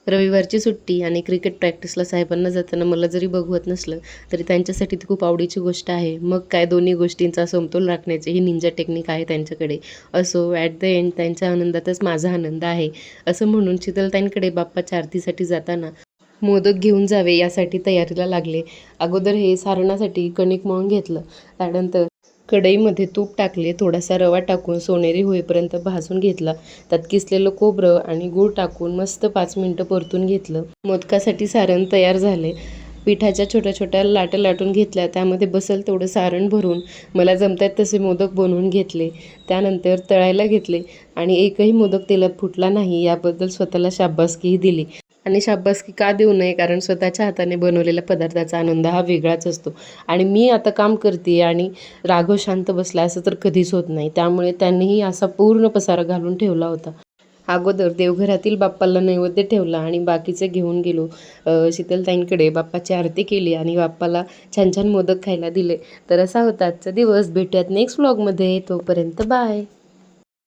रविवारची सुट्टी आणि क्रिकेट प्रॅक्टिसला साहेबांना जाताना मला जरी बघवत नसलं तरी त्यांच्यासाठी ती खूप आवडीची गोष्ट आहे. मग काय दोन्ही गोष्टींचा समतोल राखण्याची ही निंजा टेक्निक आहे त्यांच्याकडे. असो ॲट द एंड त्यांच्या आनंदातच माझा आनंद आहे असं म्हणून शीतलताईंकडे बाप्पाच्या आरतीसाठी जाताना मोदक घेऊन जावे यासाठी तयारीला लागले. अगोदर हे सारणासाठी कणिक मळून घेतलं. त्यानंतर कढईमध्ये तूप टाकले, थोडासा रवा टाकून सोनेरी होईपर्यंत भाजून घेतला. त्यात किसलेलं खोबरं आणि गूळ टाकून मस्त 5 मिनिटं परतून घेतलं. मोदकासाठी सारण तयार झाले. पिठाच्या छोट्या छोट्या लाट्या लाटून घेतल्या. त्यामध्ये बसेल तेवढं सारण भरून मला जमतात तसे मोदक बनवून घेतले. त्यानंतर तळायला घेतले आणि एकही मोदक तेलात फुटला नाही याबद्दल स्वतःला शाबासकीही दिली. आणि शाबासकी का देऊ नये, कारण स्वतःच्या हाताने बनवलेल्या पदार्थाचा आनंद हा वेगळाच असतो. आणि मी आता काम करते आणि राघव शांत बसला असं तर कधीच होत नाही. त्यामुळे त्यांनीही असा पूर्ण पसारा घालून ठेवला होता. अगोदर देवघरातील बाप्पाला नैवेद्य ठेवला आणि बाकीचे घेऊन गेलो शीतलताईंकडे. बाप्पाची आरती केली आणि बाप्पाला छान छान मोदक खायला दिले. तर असा होता आजचा दिवस. भेटूयात नेक्स्ट व्लॉगमध्ये. तोपर्यंत बाय.